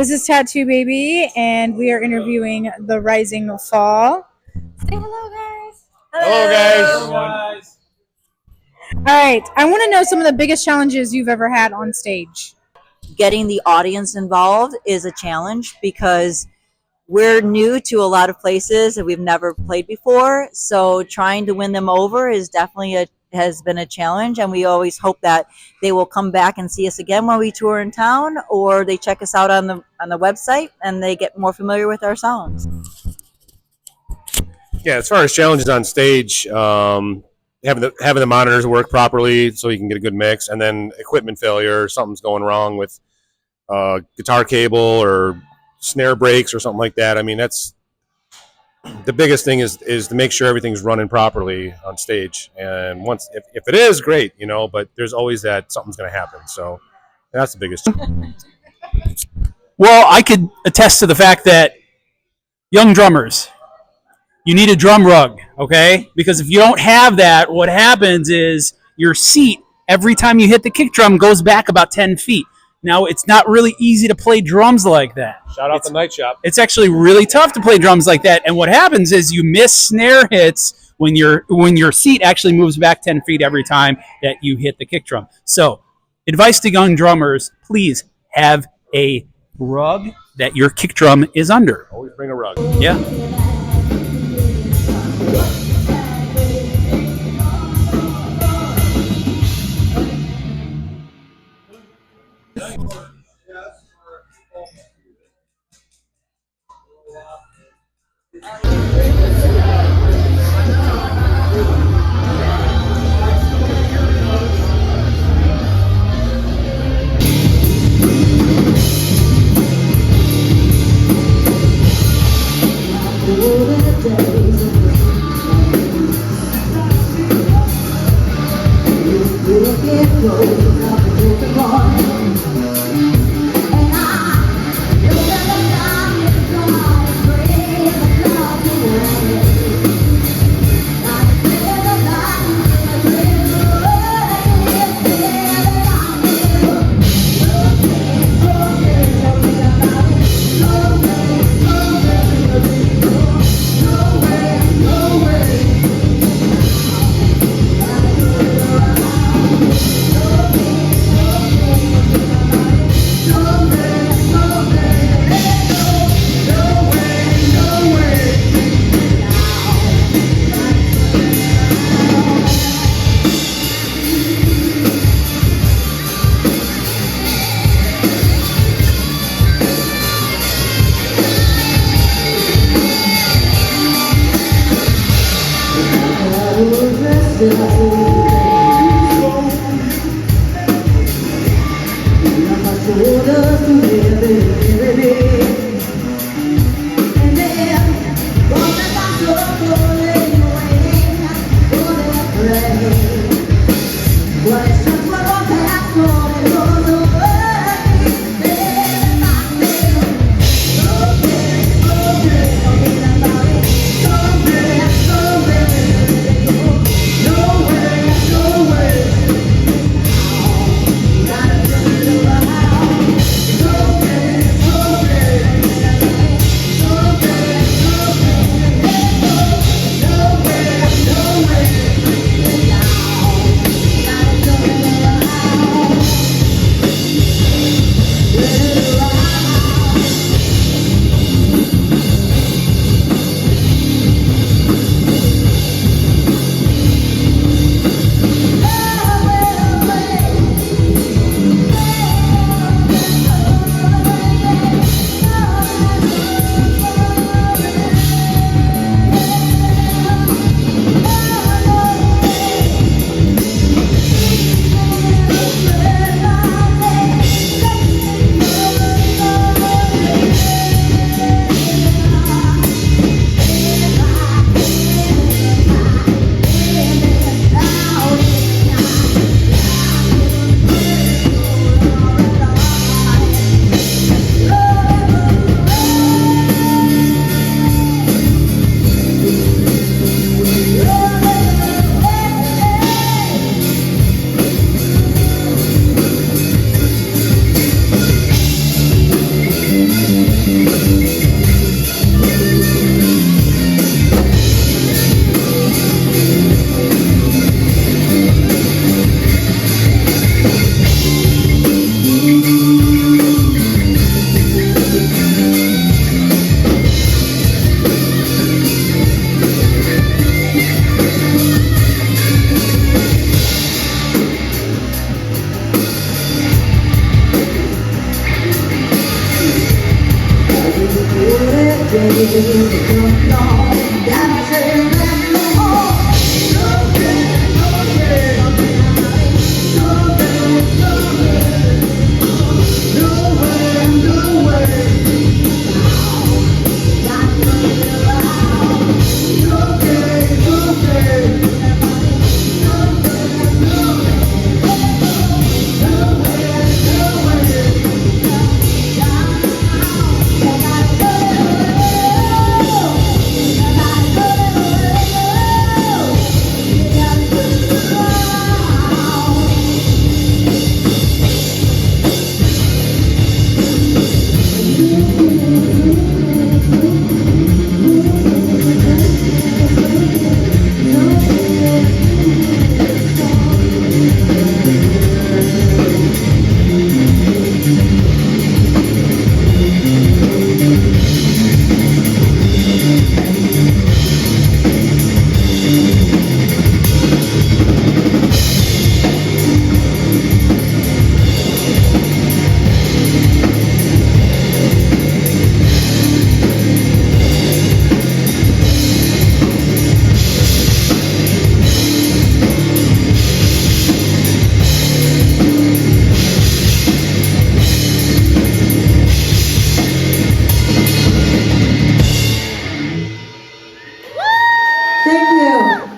This is Tattoo Babii, and we are interviewing the Rising Fall. Say hello, guys. Hello, guys. Hello, guys. All right, I want to know some of the biggest challenges you've ever had on stage. Getting the audience involved is a challenge because we're new to a lot of places that we've never played before. So trying to win them over is definitely has been a challenge, and we always hope that they will come back and see us again when we tour in town, or they check us out on the website and they get more familiar with our songs. Yeah, as far as challenges on stage, having the monitors work properly so you can get a good mix, and then equipment failure, something's going wrong with guitar cable or snare breaks or something like that. I mean, that's the biggest thing is to make sure everything's running properly on stage. And once if it is, great, but there's always that something's going to happen. So that's the biggest challenge. Well, I could attest to the fact that young drummers, you need a drum rug, okay? Because if you don't have that, what happens is your seat, every time you hit the kick drum, goes back about 10 feet. Now, it's not really easy to play drums like that. Shout out the Night Shop. It's actually really tough to play drums like that. And what happens is you miss snare hits when your seat actually moves back 10 feet every time that you hit the kick drum. So, advice to young drummers, please have a rug that your kick drum is under. Always bring a rug. Yeah.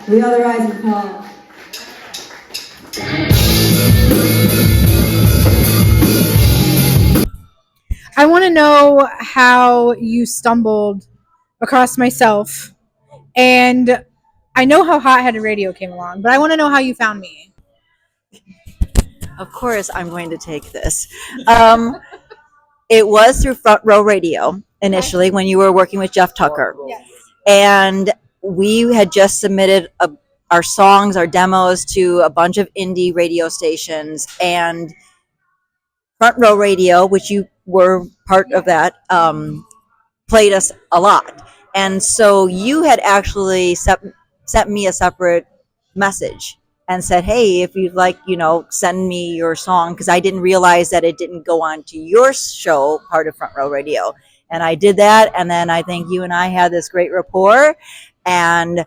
We are the rising fall. I want to know how you stumbled across myself, and I know how Hot Headed Radio came along, but I want to know how you found me. Of course, I'm going to take this. It was through Front Row Radio initially when you were working with Jeff Tucker. Yes. And we had just submitted our songs, our demos to a bunch of indie radio stations. And Front Row Radio, which you were part of that, played us a lot. And so you had actually sent me a separate message and said, hey, if you'd like, send me your song, because I didn't realize that it didn't go on to your show, part of Front Row Radio. And I did that, and then I think you and I had this great rapport, and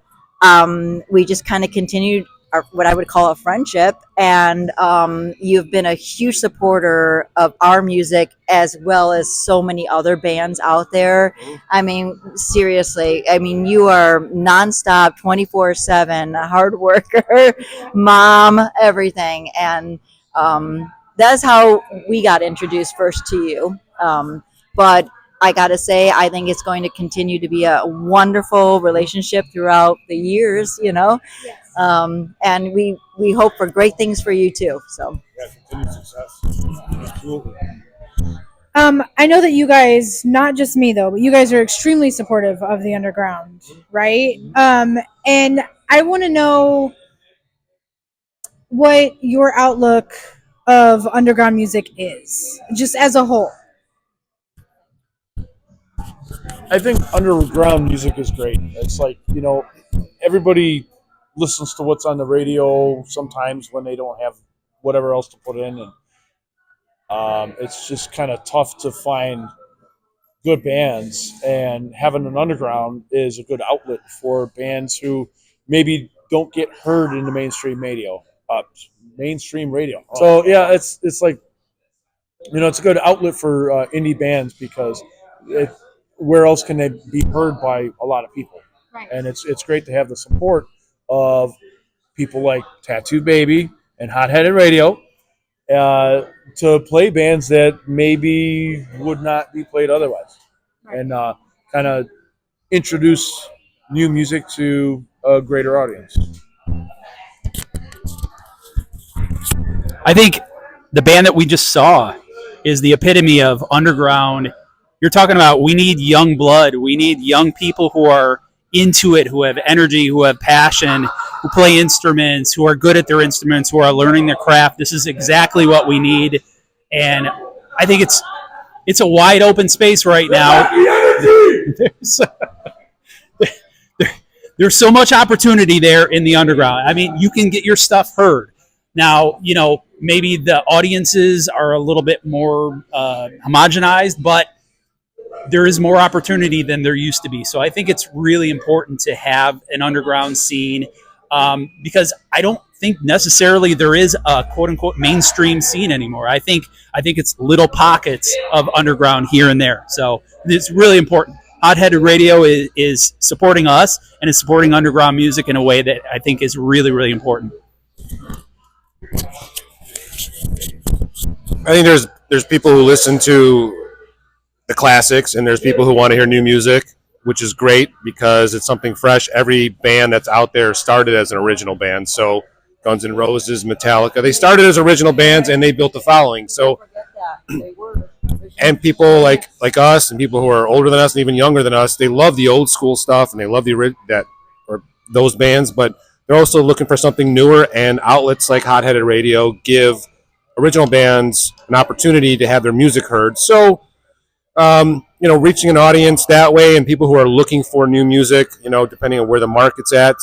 we just kind of continued what I would call a friendship. And you've been a huge supporter of our music as well as so many other bands out there. I mean, seriously, you are nonstop, 24/7, hard worker, mom, everything. And that's how we got introduced first to you. But I got to say, I think it's going to continue to be a wonderful relationship throughout the years, Yes. And we hope for great things for you too. So, yeah, continued success. Absolutely. I know that you guys, not just me though, but you guys are extremely supportive of the underground, right? And I want to know what your outlook of underground music is, just as a whole. I think underground music is great. It's like, everybody listens to what's on the radio sometimes when they don't have whatever else to put in. And it's just kind of tough to find good bands. And having an underground is a good outlet for bands who maybe don't get heard in the mainstream radio. So, yeah, it's like, it's a good outlet for indie bands because where else can they be heard by a lot of people? Right. And it's great to have the support of people like Tattoo Babii and Hot Headed Radio to play bands that maybe would not be played otherwise, right. And kind of introduce new music to a greater audience. I think the band that we just saw is the epitome of underground. You're talking about we need young blood. We need young people who are into it, who have energy, who have passion, who play instruments, who are good at their instruments, who are learning their craft. This is exactly what we need. And I think it's a wide open space right now. There's so much opportunity there in the underground. I mean, you can get your stuff heard. Now, maybe the audiences are a little bit more homogenized, but there is more opportunity than there used to be. So I think it's really important to have an underground scene, because I don't think necessarily there is a quote unquote mainstream scene anymore. I think it's little pockets of underground here and there. So it's really important. Hot Headed Radio is supporting us and is supporting underground music in a way that I think is really, really important. I think there's people who listen to the classics, and there's people who want to hear new music, which is great because it's something fresh. Every band that's out there started as an original band. So Guns N' Roses, Metallica, they started as original bands and they built a following. So, and people like us and people who are older than us and even younger than us, they love the old school stuff and they love those bands, but they're also looking for something newer. And outlets like Hot Headed Radio give original bands an opportunity to have their music heard. So, reaching an audience that way and people who are looking for new music, depending on where the market's at.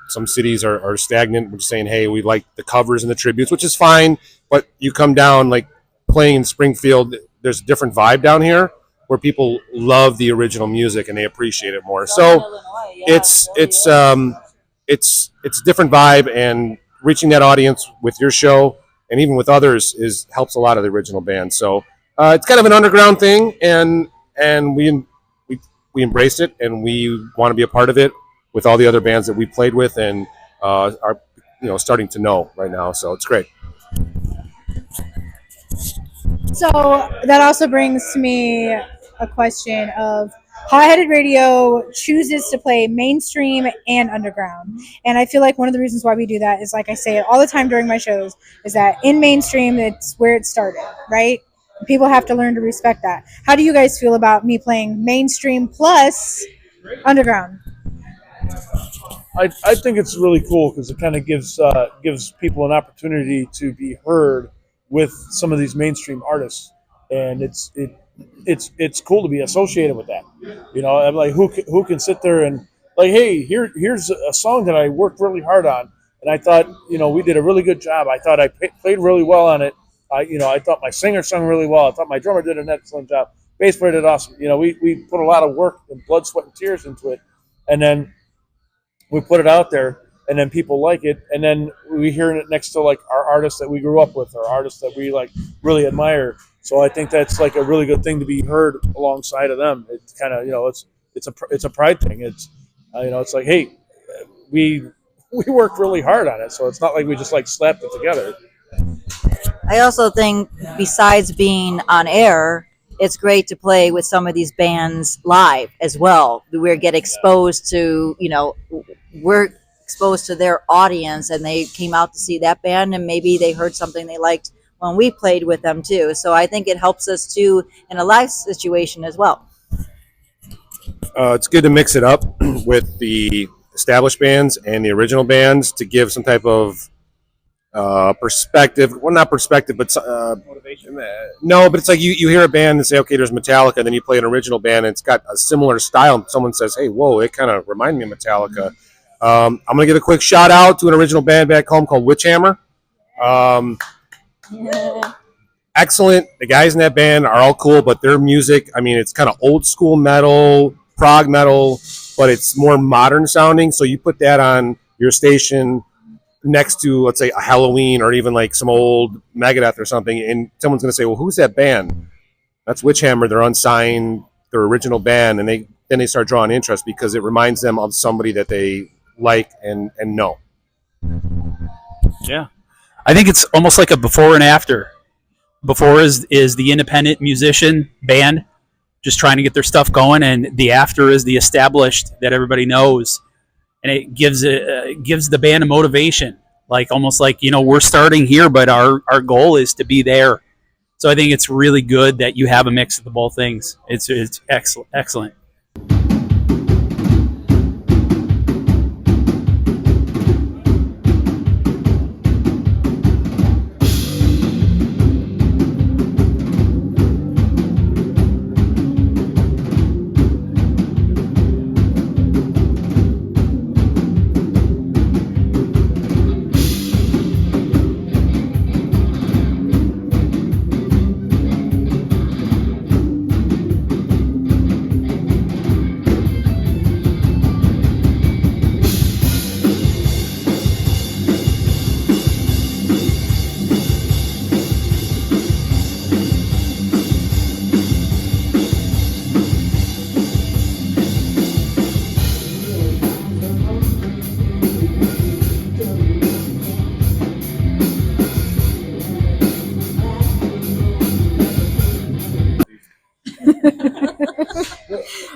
Some cities are stagnant. We're just saying, hey, we like the covers and the tributes, which is fine. But you come down, like playing in Springfield, there's a different vibe down here where people love the original music and they appreciate it more. So it's a different vibe, and reaching that audience with your show and even with others helps a lot of the original bands. So it's kind of an underground thing, and we embrace it, and we want to be a part of it with all the other bands that we played with and are starting to know right now. So it's great. So that also brings to me a question of Hot Headed Radio chooses to play mainstream and underground. And I feel like one of the reasons why we do that is, like I say it all the time during my shows, is that in mainstream, it's where it started, right? People have to learn to respect that. How do you guys feel about me playing mainstream plus underground? I think it's really cool because it kind of gives people an opportunity to be heard with some of these mainstream artists, and it's cool to be associated with that. I'm like, who can sit there and like, hey, here's a song that I worked really hard on, and I thought we did a really good job. I thought I played really well on it. I thought my singer sung really well. I thought my drummer did an excellent job. Bass player did awesome. We put a lot of work and blood, sweat, and tears into it, and then we put it out there, and then people like it, and then we hear it next to like our artists that we grew up with, or artists that we like really admire. So I think that's like a really good thing to be heard alongside of them. It's kind of it's a pride thing. It's it's like, hey, we worked really hard on it, so it's not like we just like slapped it together. I also think besides being on air, it's great to play with some of these bands live as well. We get exposed to, we're exposed to their audience, and they came out to see that band, and maybe they heard something they liked when we played with them too. So I think it helps us too in a live situation as well. It's good to mix it up with the established bands and the original bands to give some type of perspective. Well, not perspective, but motivation. No, but it's like you hear a band and say, okay, there's Metallica, then you play an original band and it's got a similar style, and someone says, hey, whoa, it kind of reminded me of Metallica. I'm going to give a quick shout out to an original band back home called Witchhammer. Excellent. The guys in that band are all cool, but their music, it's kind of old school metal, prog metal, but it's more modern sounding. So you put that on your station next to, let's say, a Halloween or even like some old Megadeth or something, and someone's going to say, well, who's that band? That's Witchhammer. They're unsigned, their original band, and then they start drawing interest because it reminds them of somebody that they like and know. Yeah. I think it's almost like a before and after. Before is the independent musician band just trying to get their stuff going, and the after is the established that everybody knows. And it gives the band a motivation, like almost like, we're starting here, but our goal is to be there. So I think it's really good that you have a mix of the both things. It's excellent.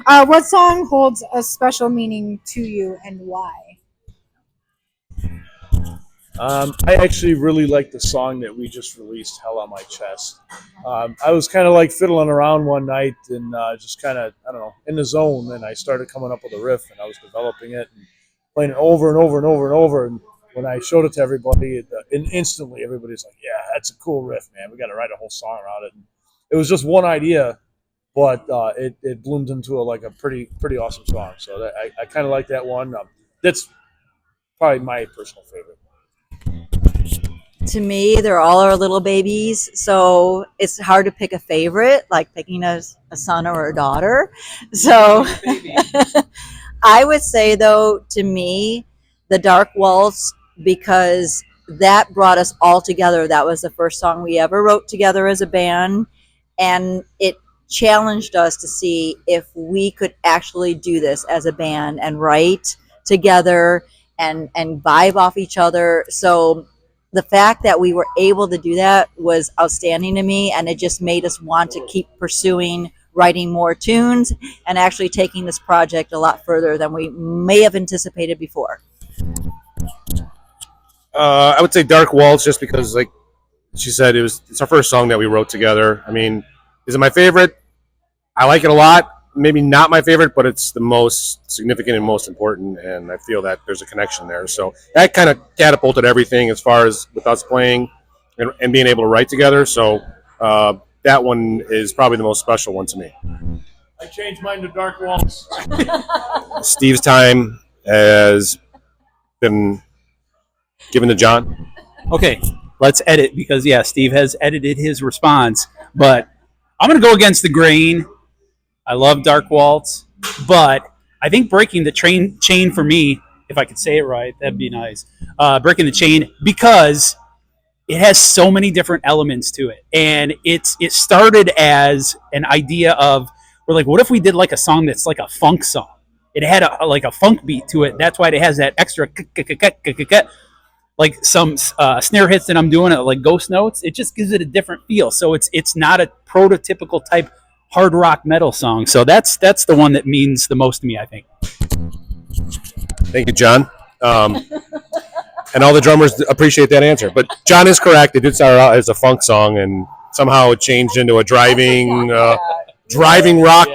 What song holds a special meaning to you and why? I actually really like the song that we just released, "Hell on My Chest." I was kind of like fiddling around one night and just kind of, I don't know, in the zone, and I started coming up with a riff, and I was developing it and playing it over and over and over and over. And when I showed it to everybody, and instantly everybody's like, "Yeah, that's a cool riff, man. We got to write a whole song around it." And it was just one idea, but it bloomed into a pretty awesome song. So I kind of like that one. That's probably my personal favorite. To me, they're all our little babies, so it's hard to pick a favorite, like picking a son or a daughter. So I would say, though, to me, the Dark Waltz, because that brought us all together. That was the first song we ever wrote together as a band, and it challenged us to see if we could actually do this as a band and write together and vibe off each other. So the fact that we were able to do that was outstanding to me, and it just made us want to keep pursuing writing more tunes and actually taking this project a lot further than we may have anticipated before. I would say Dark Waltz, just because, like she said, it's our first song that we wrote together. I mean, is it my favorite? I like it a lot. Maybe not my favorite, but it's the most significant and most important, and I feel that there's a connection there. So that kind of catapulted everything as far as with us playing and being able to write together. So that one is probably the most special one to me. I changed mine to Dark Waltz. Steve's time has been given to John. Okay, let's edit because yeah, Steve has edited his response, but I'm gonna go against the grain. I love Dark Waltz, but I think Breaking the Chain for me, if I could say it right, that'd be nice. Breaking the Chain, because it has so many different elements to it, and it started as an idea of, we're like, what if we did like a song that's like a funk song? It had like a funk beat to it. That's why it has that extra like some snare hits that I'm doing, like ghost notes. It just gives it a different feel. So it's not a prototypical type hard rock metal song. So that's the one that means the most to me, I think. Thank you, John. And all the drummers appreciate that answer. But John is correct. It did start out as a funk song, and somehow it changed into a driving rock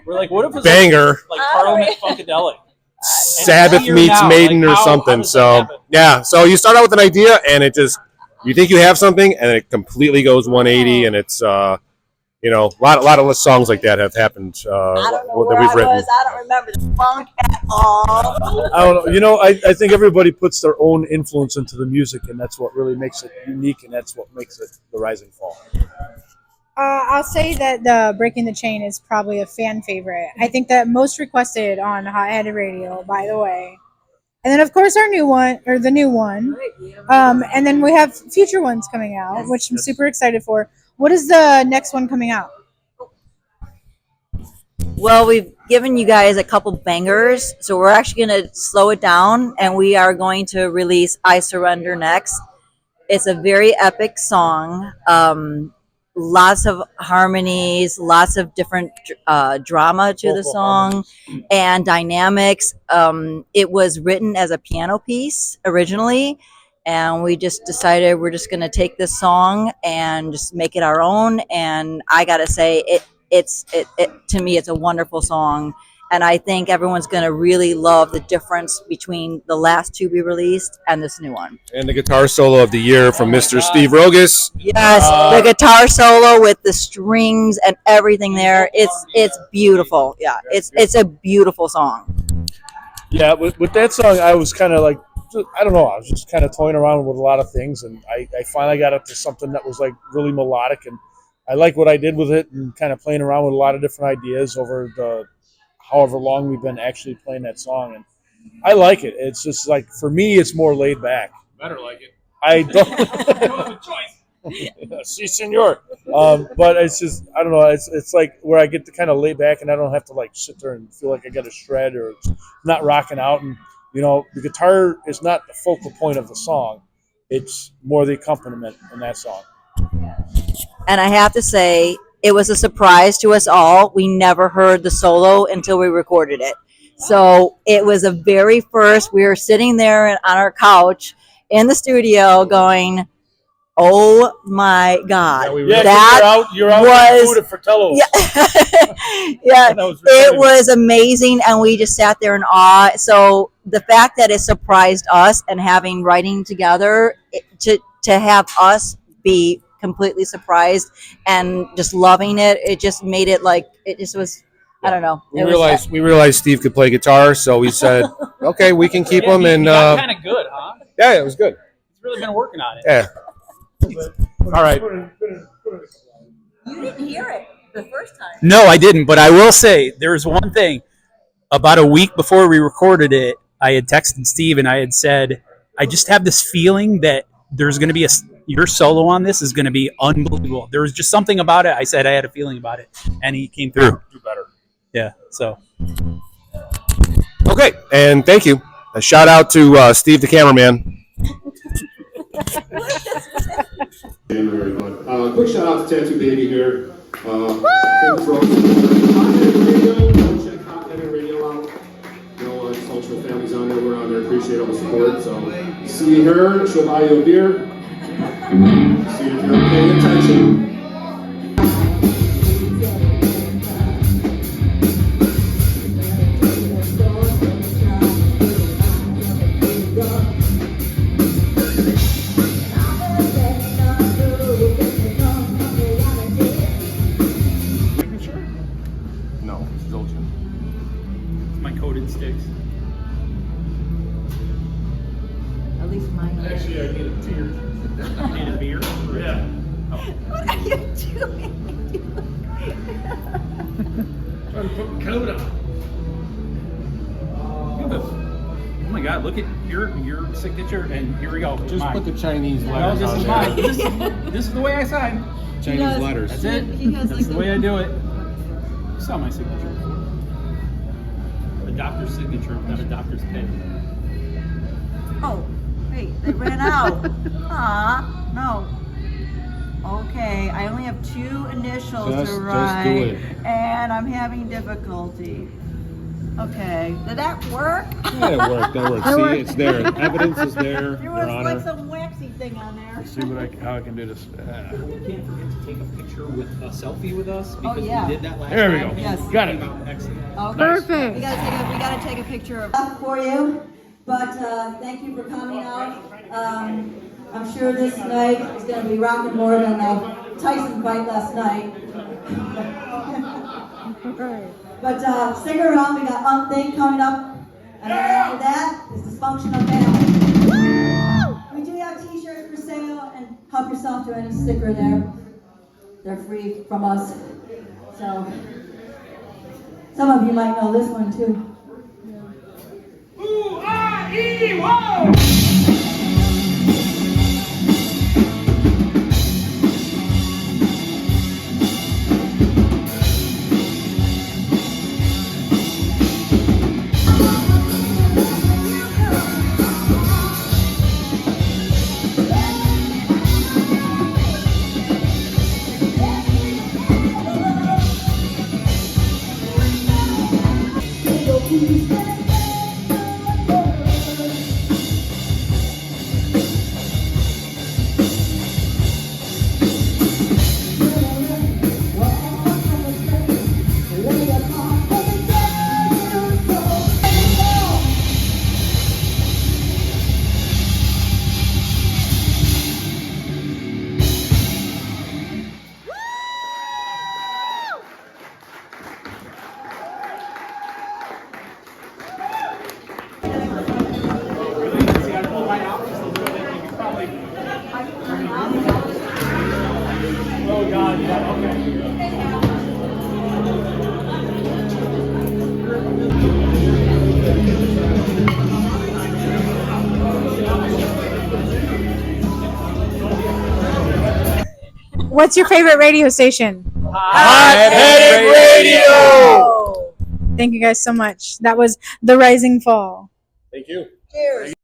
We're like, what if it was banger. like Parliament Funkadelic? Sabbath here meets now, Maiden like, or how something. does that So happen? yeah, so you start out with an idea, and it just, you think you have something, and it completely goes 180, and it's a lot of songs like that have happened I don't know that where we've I written. was. I don't remember the funk at all. I don't know. I think everybody puts their own influence into the music, and that's what really makes it unique, and that's what makes it the Rise and Fall. I'll say that the Breaking the Chain is probably a fan favorite. I think that most requested on Hot Headed Radio, by the way. And then, of course, our new one, or the new one. And then we have future ones coming out, which I'm super excited for. What is the next one coming out? Well, we've given you guys a couple bangers, so we're actually going to slow it down, and we are going to release I Surrender next. It's a very epic song. Lots of harmonies, lots of different drama to the song, and dynamics. It was written as a piano piece originally, and we just decided we're just going to take this song and just make it our own. And I gotta say, it to me, it's a wonderful song, and I think everyone's going to really love the difference between the last two we released and this new one. And the guitar solo of the year from Mr. Steve Rogas. Yes, the guitar solo with the strings and everything there. It's beautiful. Yeah, it's a beautiful song. Yeah, with that song, I was kind of like, I don't know, I was just kind of toying around with a lot of things, and I finally got up to something that was like really melodic, and I like what I did with it, and kind of playing around with a lot of different ideas over the however long we've been actually playing that song, and I like it. It's just like, for me, it's more laid back. Better like it. I don't. Si, senor. But it's just, I don't know. It's like where I get to kind of lay back, and I don't have to like sit there and feel like I got to shred or it's not rocking out. And the guitar is not the focal point of the song; it's more the accompaniment in that song. And I have to say, it was a surprise to us all. We never heard the solo until we recorded it. So it was a very first. We were sitting there on our couch in the studio going, "Oh my God!" Yeah, that you're out was food at Fratello's. yeah, Was it was amazing, and we just sat there in awe. So the fact that it surprised us, and having writing together, to have us be completely surprised and just loving it, it just made it like it just was. I don't know. We realized Steve could play guitar, so we said, okay, we can keep him. And kind of good, huh? yeah, it was good. He's really been working on it. Yeah. All right. You didn't hear it the first time. No, I didn't. But I will say there's one thing. About a week before we recorded it, I had texted Steve and I had said, I just have this feeling that there's going to be your solo on this is going to be unbelievable. There was just something about it. I said I had a feeling about it, and he came through. Do better. Yeah. So. Okay, and thank you. A shout out to Steve, the cameraman. Quick shout out to Tattoo Babii here. Thanks for all the support. Hot-headed radio. Go check Hot-headed radio out. Just ultra families on there. We're on there. Appreciate all the support. So see her. She'll buy you a beer. See if you're paying attention. No, Zoltan. My coated sticks. At least mine. Actually, I need a tear. Need a beer? Yeah. What are you doing? Trying to put my coat on. Oh my God! Look at your signature, and here we go. Just mine. put the Chinese No, letters this on is there. mine. This is the way I sign. Chinese letters. That's it. That's the way I do it. You saw my signature before. The doctor's signature, not a doctor's pen. Oh, wait, they ran out. Aw, no. Okay, I only have 2 initials Just to do write, it. and I'm having difficulty. Okay, did that work? Yeah, it worked. That worked. See, it's there. Evidence is there. There Your was like Honor. some waxy thing on there. See how I can do this. Can't forget to take a picture with a selfie with us because yeah. we did that last There we time. go. Yes. Got it. Excellent. Okay. Perfect. We gotta take a picture of for you, but thank you for coming out. I'm sure this night is gonna be rocking more than the Tyson fight last night. But stick around, we got Unthink coming up, and then after that is Dysfunctional Family. We do have t-shirts for sale, and help yourself to any sticker there. They're free from us. So, some of you might know this one too. Oh God, yeah, okay. What's your favorite radio station? Hot-headed radio. Thank you guys so much. That was The Rising Fall. Thank you. Cheers.